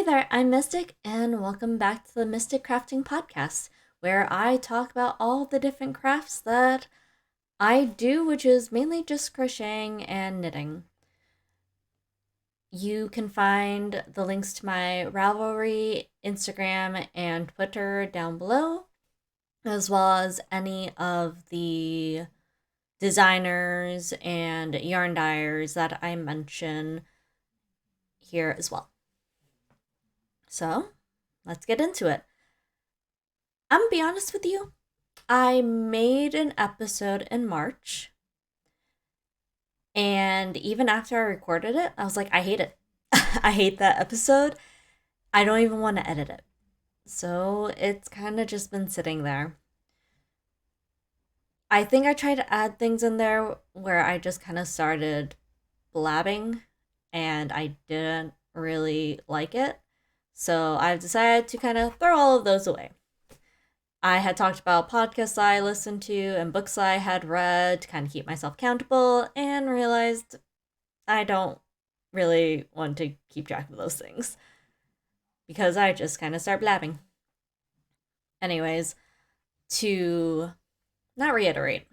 there, I'm Mystic, and welcome back to the Mystic Crafting Podcast, where I talk about all the different crafts that I do, which is mainly just crocheting and knitting. You can find the links to my Ravelry, Instagram, and Twitter down below, as well as any of the designers and yarn dyers that I mention here as well. So, let's get into it. I'm gonna be honest with you, I made an episode in March, and even after I recorded it, I was like, I hate it. I hate that episode. I don't even want to edit it. So it's kind of just been sitting there. I think I tried to add things in there where I just kind of started blabbing, and I didn't really like it. So I've decided to kind of throw all of those away. I had talked about podcasts I listened to and books I had read to kind of keep myself accountable, and realized I don't really want to keep track of those things because I just kind of start blabbing. Anyways, to not reiterate,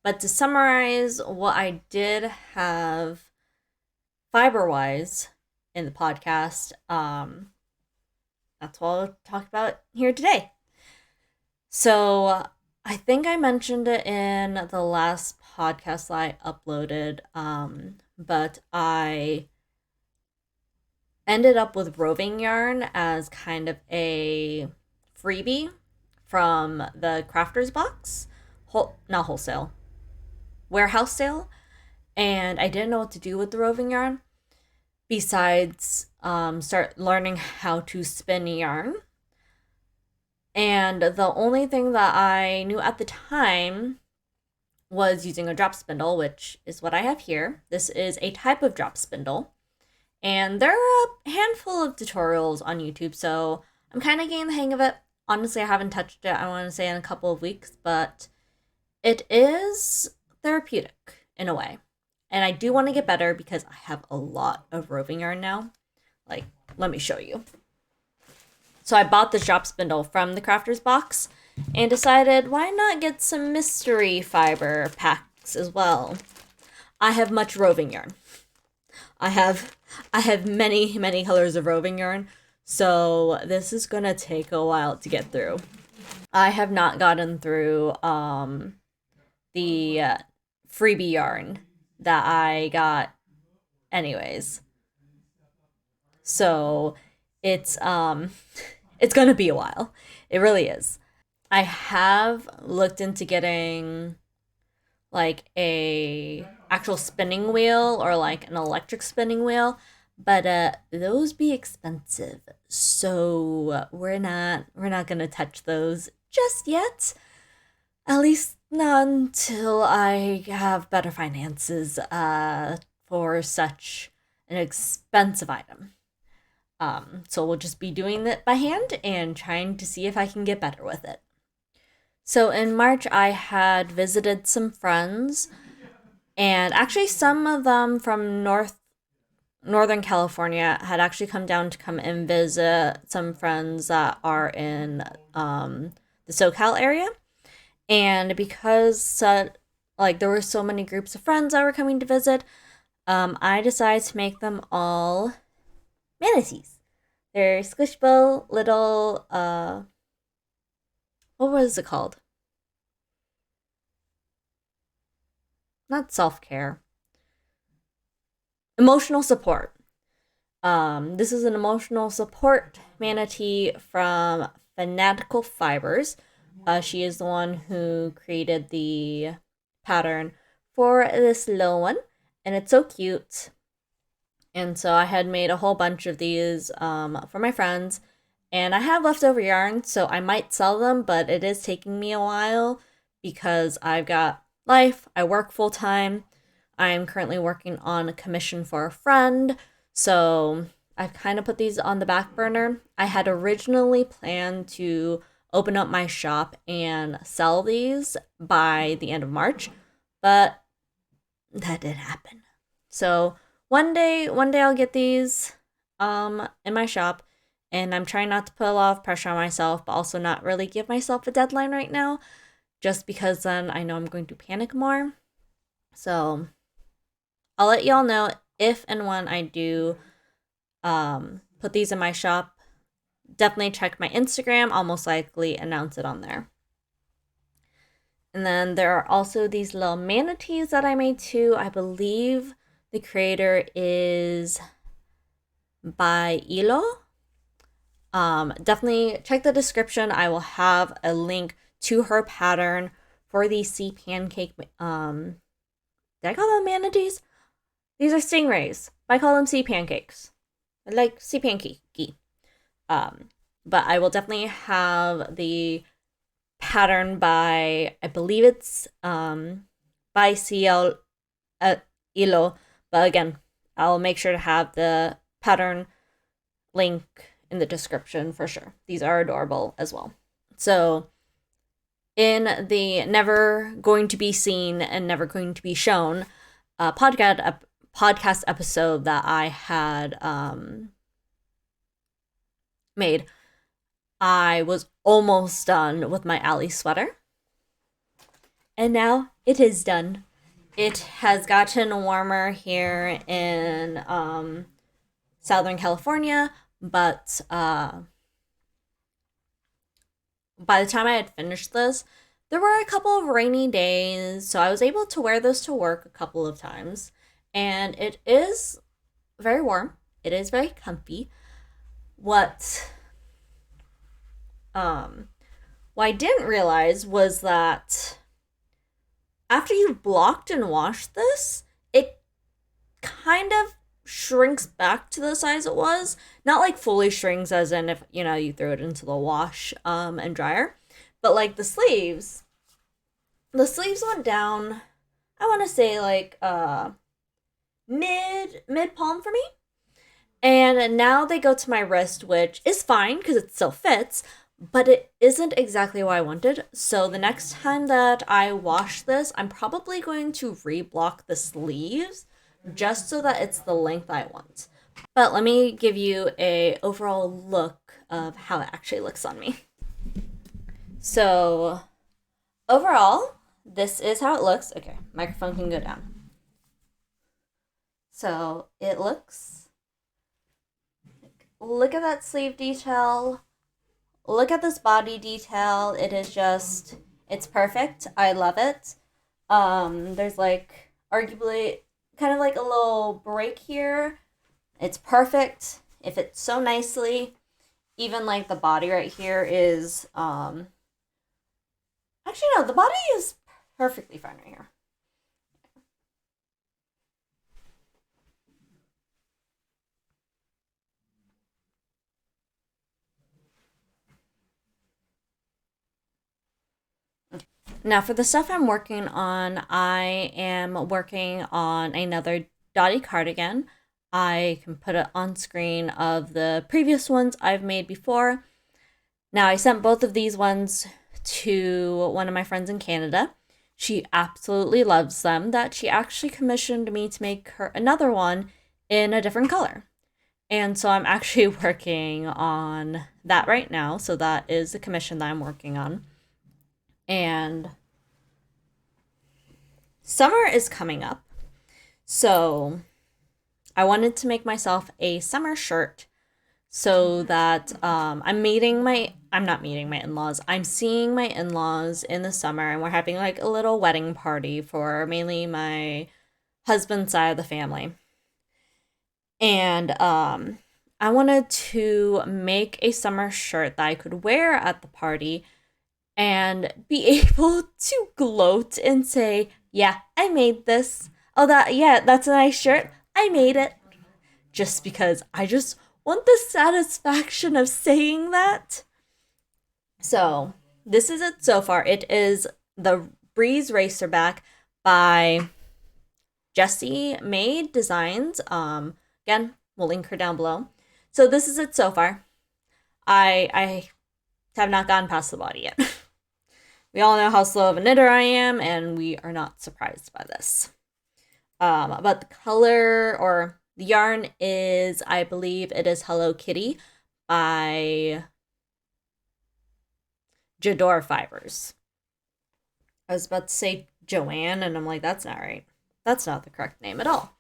but to summarize what I did have fiber wise in the podcast, that's what I'll talk about here today. So I think I mentioned it in the last podcast I uploaded, but I ended up with roving yarn as kind of a freebie from the crafters box, not wholesale, warehouse sale, and I didn't know what to do with the roving yarn besides start learning how to spin yarn. And the only thing that I knew at the time was using a drop spindle, which is what I have here. This is a type of drop spindle, and there are a handful of tutorials on YouTube, so I'm kind of getting the hang of it. Honestly, I haven't touched it, I want to say, in a couple of weeks, but it is therapeutic in a way. And I do want to get better because I have a lot of roving yarn now. Like, let me show you. So I bought this drop spindle from the crafters box and decided, why not get some mystery fiber packs as well? I have much roving yarn. I have many colors of roving yarn, so this is gonna take a while to get through. I have not gotten through the freebie yarn that I got anyways. So it's gonna be a while. It really is. I have looked into getting like a actual spinning wheel or like an electric spinning wheel, but those be expensive. So we're not gonna touch those just yet. At least not until I have better finances for such an expensive item. So we'll just be doing it by hand and trying to see if I can get better with it. So in March, I had visited some friends, and actually some of them from Northern California had actually come down to come and visit some friends that are in the SoCal area. And because there were so many groups of friends that were coming to visit, I decided to make them all manatees. They're squishable little, what was it called? Not self-care. Emotional support. This is an emotional support manatee from Fanatical Fibers. She is the one who created the pattern for this little one, and it's so cute. And so I had made a whole bunch of these for my friends, and I have leftover yarn, so I might sell them, but it is taking me a while because I've got life, I work full time, I'm currently working on a commission for a friend, so I've kind of put these on the back burner. I had originally planned to open up my shop and sell these by the end of March, but that didn't happen. So one day I'll get these in my shop, and I'm trying not to put a lot of pressure on myself, but also not really give myself a deadline right now, just because then I know I'm going to panic more. So I'll let y'all know if and when I do put these in my shop. Definitely check my Instagram. I'll most likely announce it on there. And then there are also these little manatees that I made too. I believe the creator is by Ilo. Definitely check the description. I will have a link to her pattern for these sea pancake. Did I call them manatees? These are stingrays. I call them sea pancakes. I like sea pancakey. But I will definitely have the pattern by, I believe it's by CL Ilo. But again, I'll make sure to have the pattern link in the description for sure. These are adorable as well. So in the never going to be seen and never going to be shown podcast episode that I had made, I was almost done with my Ally sweater. And now it is done. It has gotten warmer here in Southern California, but by the time I had finished this, there were a couple of rainy days, so I was able to wear this to work a couple of times. And it is very warm. It is very comfy. What I didn't realize was that after you've blocked and washed this, it kind of shrinks back to the size it was. Not like fully shrinks as in if, you throw it into the wash and dryer. But like the sleeves went down, I want to say like mid palm for me. And now they go to my wrist, which is fine because it still fits, but it isn't exactly what I wanted. So the next time that I wash this, I'm probably going to reblock the sleeves just so that it's the length I want. But let me give you a overall look of how it actually looks on me. So overall, this is how it looks. Okay, microphone can go down. So it looks, look at that sleeve detail. Look at this body detail. It is just, it's perfect. I love it. There's like arguably kind of like a little break here. It's perfect. It fits so nicely. Even like the body right here is actually no, the body is perfectly fine right here. Now for the stuff I'm working on, I am working on another Dottie cardigan. I can put it on screen of the previous ones I've made before. Now I sent both of these ones to one of my friends in Canada. She absolutely loves them, that she actually commissioned me to make her another one in a different color. And so I'm actually working on that right now. So that is the commission that I'm working on. And summer is coming up. So I wanted to make myself a summer shirt so that I'm not meeting my in-laws. I'm seeing my in-laws in the summer, and we're having like a little wedding party for mainly my husband's side of the family. And I wanted to make a summer shirt that I could wear at the party and be able to gloat and say, yeah, I made this. Oh, that's a nice shirt. I made it. Just because I just want the satisfaction of saying that. So, this is it so far. It is the Breeze Racerback by Jessie Made Designs. Again, we'll link her down below. So this is it so far. I have not gotten past the body yet. We all know how slow of a knitter I am, and we are not surprised by this. But the color, or The yarn is, I believe it is Hello Kitty by Jador Fibers. I was about to say Joanne, and I'm like, that's not right. That's not the correct name at all.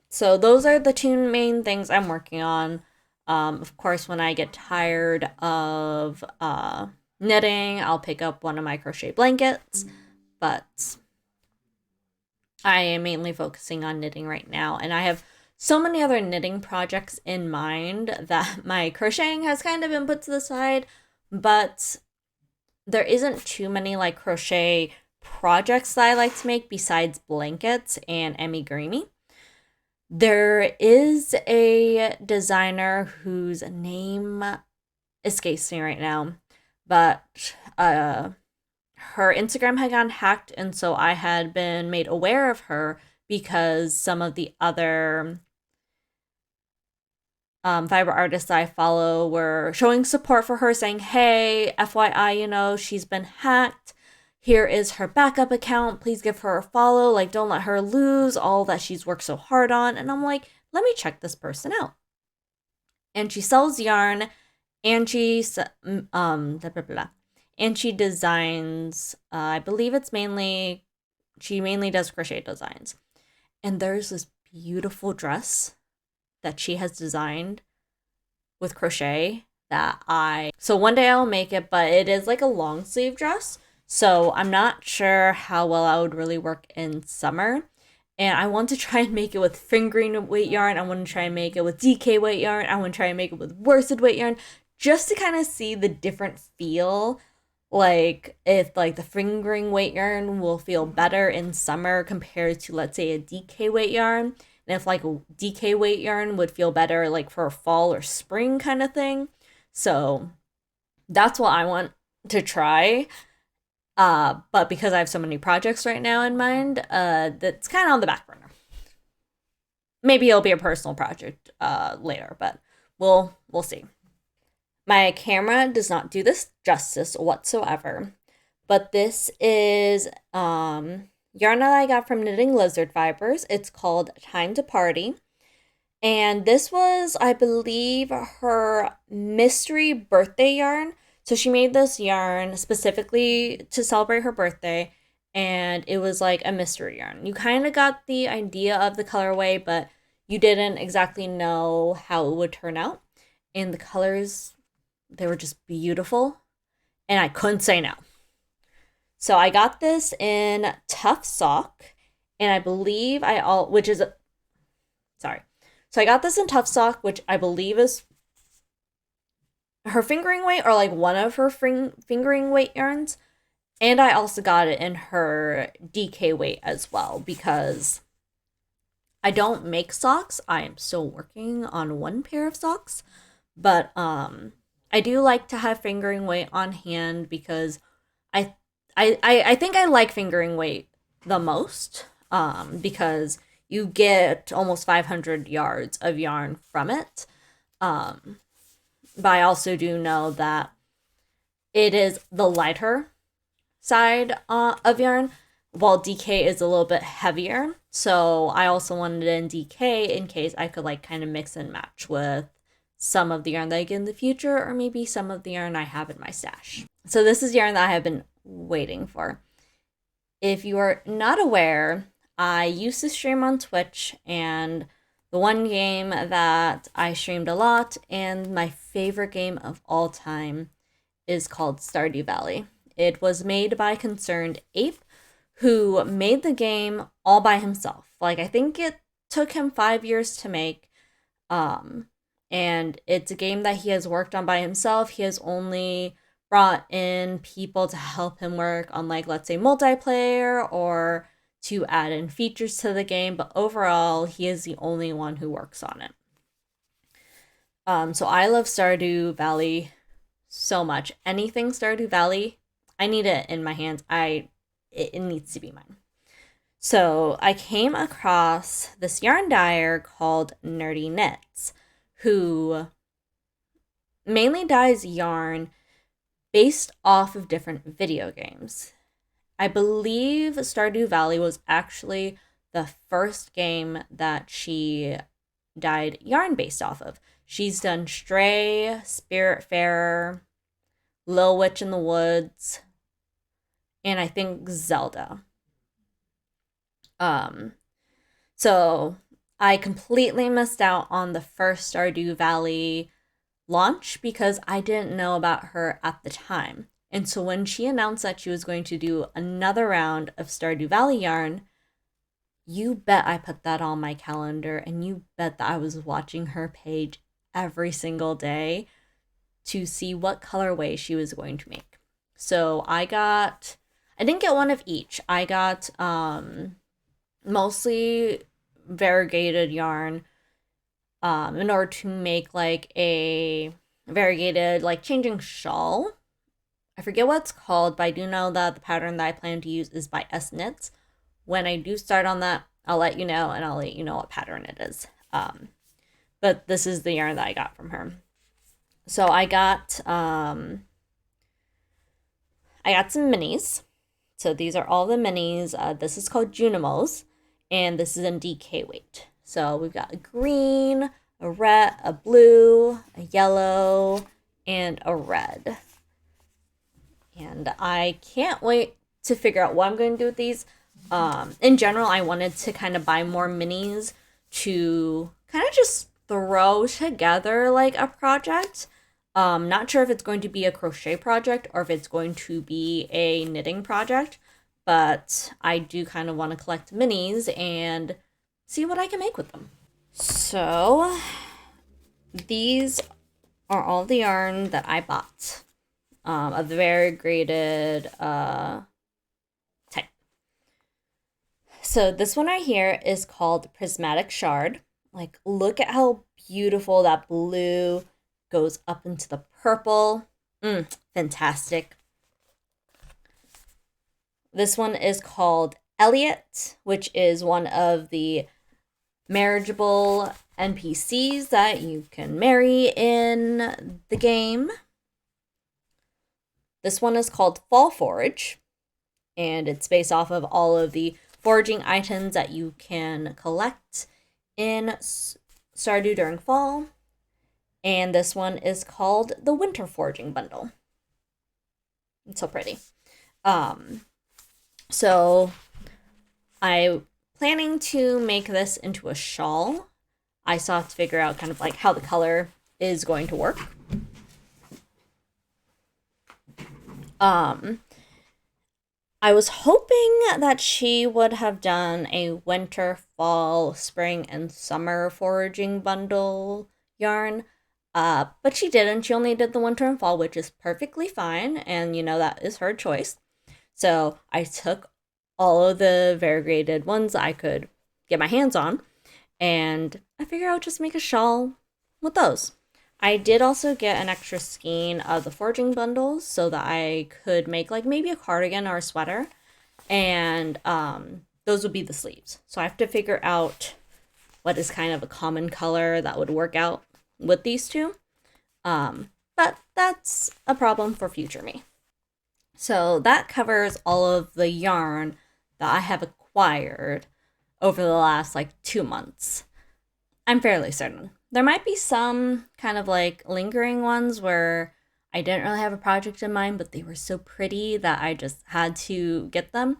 So those are the two main things I'm working on. Of course, when I get tired of knitting, I'll pick up one of my crochet blankets, but I am mainly focusing on knitting right now, and I have so many other knitting projects in mind that my crocheting has kind of been put to the side, but there isn't too many like crochet projects that I like to make besides blankets and amigurumi. There is a designer whose name escapes me right now, but her Instagram had gotten hacked, and so I had been made aware of her because some of the other fiber artists I follow were showing support for her, saying, hey, FYI, she's been hacked. Here is her backup account. Please give her a follow. Like, don't let her lose all that she's worked so hard on. And I'm like, let me check this person out. And she sells yarn, and she blah, blah, blah. And she designs. I believe she mainly does crochet designs. And there's this beautiful dress that she has designed with crochet so one day I'll make it, but it is like a long sleeve dress. So I'm not sure how well I would really work in summer. And I want to try and make it with fingering weight yarn. I want to try and make it with DK weight yarn. I want to try and make it with worsted weight yarn just to kind of see the different feel. Like if like the fingering weight yarn will feel better in summer compared to, let's say, a DK weight yarn. And if like a DK weight yarn would feel better like for a fall or spring kind of thing. So that's what I want to try. But because I have so many projects right now in mind, that's kind of on the back burner. Maybe it'll be a personal project later, but we'll see. My camera does not do this justice whatsoever, but this is yarn that I got from Knitting Lizard Fibers. It's called Time to Party. And this was, I believe, her mystery birthday yarn. So she made this yarn specifically to celebrate her birthday, and it was like a mystery yarn. You kind of got the idea of the colorway, but you didn't exactly know how it would turn out. And the colors, they were just beautiful, and I couldn't say no. So I got this in Tough Sock, and I believe So I got this in Tough Sock, which I believe is her fingering weight or like one of her fingering weight yarns. And I also got it in her DK weight as well because I don't make socks. I am still working on one pair of socks, but I do like to have fingering weight on hand because I think I like fingering weight the most because you get almost 500 yards of yarn from it. But I also do know that it is the lighter side of yarn, while DK is a little bit heavier. So I also wanted it in DK in case I could like kind of mix and match with some of the yarn that I get in the future, or maybe some of the yarn I have in my stash. So this is yarn that I have been waiting for. If you are not aware, I used to stream on Twitch, and the one game that I streamed a lot and my favorite game of all time is called Stardew Valley. It was made by Concerned Ape, who made the game all by himself. Like, I think it took him 5 years to make. And it's a game that he has worked on by himself. He has only brought in people to help him work on, like, let's say multiplayer or to add in features to the game, but overall he is the only one who works on it. So I love Stardew Valley so much. Anything Stardew Valley, I need it in my hands. It needs to be mine. So I came across this yarn dyer called Nerdy Knits, who mainly dyes yarn based off of different video games. I believe Stardew Valley was actually the first game that she dyed yarn based off of. She's done Stray, Spiritfarer, Lil Witch in the Woods, and I think Zelda. Um, so I completely missed out on the first Stardew Valley launch because I didn't know about her at the time. And so when she announced that she was going to do another round of Stardew Valley yarn, you bet I put that on my calendar and you bet that I was watching her page every single day to see what colorway she was going to make. So I didn't get one of each. I got mostly variegated yarn in order to make like a variegated like changing shawl. I forget what it's called, but I do know that the pattern that I plan to use is by S Knits. When I do start on that, I'll let you know, and I'll let you know what pattern it is. But this is the yarn that I got from her. So I got some minis. So these are all the minis. This is called Junimos, and this is in DK weight. So we've got a green, a red, a blue, a yellow, and a red. And I can't wait to figure out what I'm going to do with these. In general, I wanted to kind of buy more minis to kind of just throw together like a project. Not sure if it's going to be a crochet project or if it's going to be a knitting project, but I do kind of want to collect minis and see what I can make with them. So these are all the yarn that I bought of the variegated type. So this one right here is called Prismatic Shard. Like, look at how beautiful that blue goes up into the purple. Fantastic. This one is called Elliot, which is one of the marriageable NPCs that you can marry in the game. This one is called Fall Forage, and it's based off of all of the foraging items that you can collect in Stardew during fall. And this one is called the Winter Foraging Bundle. It's so pretty. So I'm planning to make this into a shawl. I still have to figure out kind of like how the color is going to work. I was hoping that she would have done a winter, fall, spring, and summer foraging bundle yarn. But she didn't. She only did the winter and fall, which is perfectly fine. And, that is her choice. So I took all of the variegated ones I could get my hands on. And I figured I would just make a shawl with those. I did also get an extra skein of the foraging bundles so that I could make like maybe a cardigan or a sweater. And those would be the sleeves. So I have to figure out what is kind of a common color that would work out with these two. But that's a problem for future me. So that covers all of the yarn that I have acquired over the last like 2 months. I'm fairly certain. There might be some kind of like lingering ones where I didn't really have a project in mind, but they were so pretty that I just had to get them.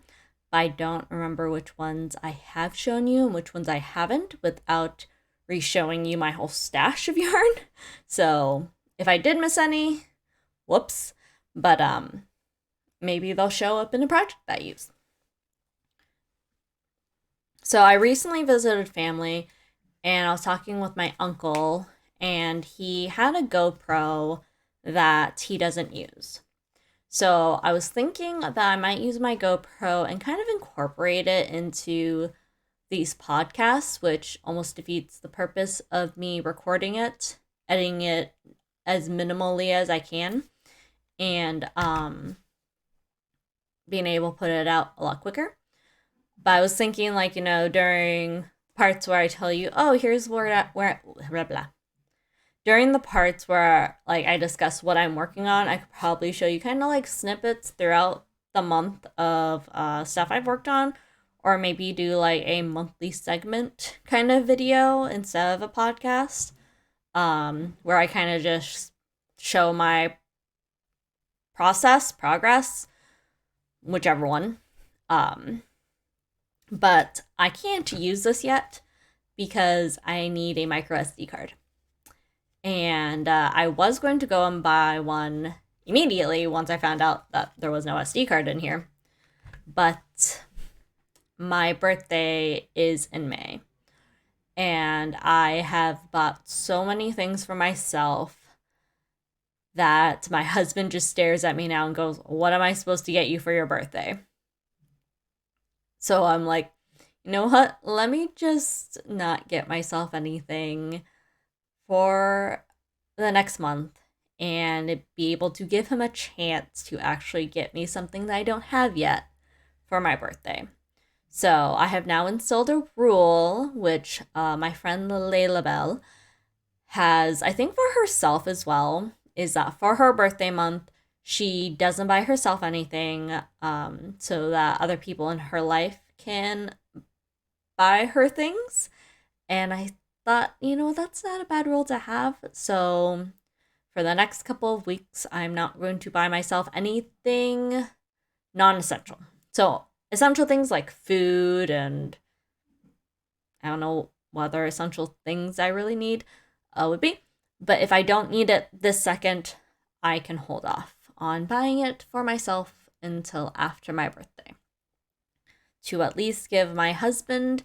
But I don't remember which ones I have shown you and which ones I haven't without re-showing you my whole stash of yarn. So if I did miss any, whoops. But maybe they'll show up in a project that I use. So I recently visited family and I was talking with my uncle, and he had a GoPro that he doesn't use. So I was thinking that I might use my GoPro and kind of incorporate it into these podcasts, which almost defeats the purpose of me recording it, editing it as minimally as I can, and being able to put it out a lot quicker. But I was thinking, like, during parts where I tell you, oh, here's where blah, blah. During the parts where, like, I discuss what I'm working on, I could probably show you kind of, like, snippets throughout the month of stuff I've worked on, or maybe do like a monthly segment kind of video instead of a podcast, where I kind of just show my progress, whichever one. Um, but I can't use this yet because I need a micro SD card. And I was going to go and buy one immediately once I found out that there was no SD card in here. But my birthday is in May. And I have bought so many things for myself that my husband just stares at me now and goes, "What am I supposed to get you for your birthday?" So I'm like, you know what? Let me just not get myself anything for the next month and be able to give him a chance to actually get me something that I don't have yet for my birthday. So I have now installed a rule, which my friend Layla Bell has, I think for herself as well, is that for her birthday month, she doesn't buy herself anything, so that other people in her life can buy her things. And I thought, that's not a bad rule to have. So for the next couple of weeks, I'm not going to buy myself anything non-essential. So essential things like food and I don't know what other essential things I really need would be. But if I don't need it this second, I can hold off on buying it for myself until after my birthday, to at least give my husband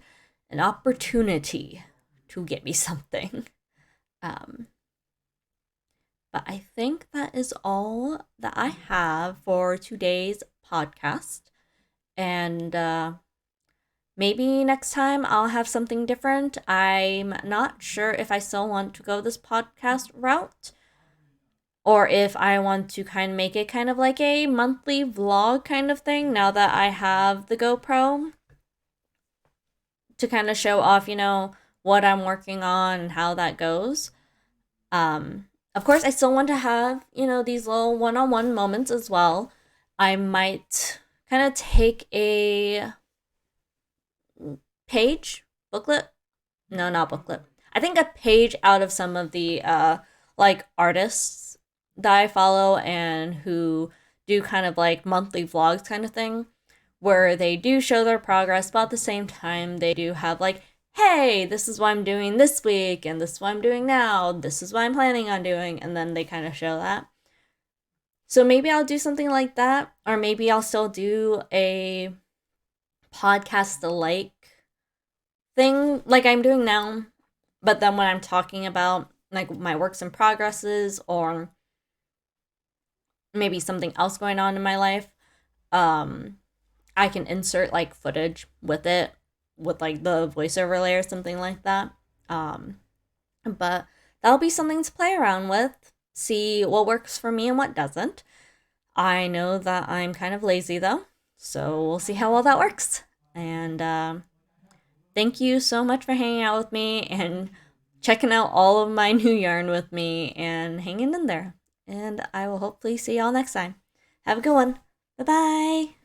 an opportunity to get me something. But I think that is all that I have for today's podcast. And maybe next time I'll have something different. I'm not sure if I still want to go this podcast route or if I want to kind of make it kind of like a monthly vlog kind of thing now that I have the GoPro to kind of show off, what I'm working on and how that goes. Of course, I still want to have, these little one-on-one moments as well. I might kind of take a booklet. No, not booklet. I think a page out of some of the like artists that I follow and who do kind of like monthly vlogs kind of thing, where they do show their progress, but at the same time they do have like, hey, this is what I'm doing this week, and this is what I'm doing now, this is what I'm planning on doing, and then they kind of show that. So maybe I'll do something like that, or maybe I'll still do a podcast-like thing like I'm doing now, but then when I'm talking about like my works and progresses or maybe something else going on in my life, I can insert like footage with it, with like the voiceover layer, something like that. But that'll be something to play around with, see what works for me and what doesn't. I know that I'm kind of lazy though, so we'll see how well that works. And thank you so much for hanging out with me and checking out all of my new yarn with me and hanging in there. And I will hopefully see y'all next time. Have a good one. Bye bye.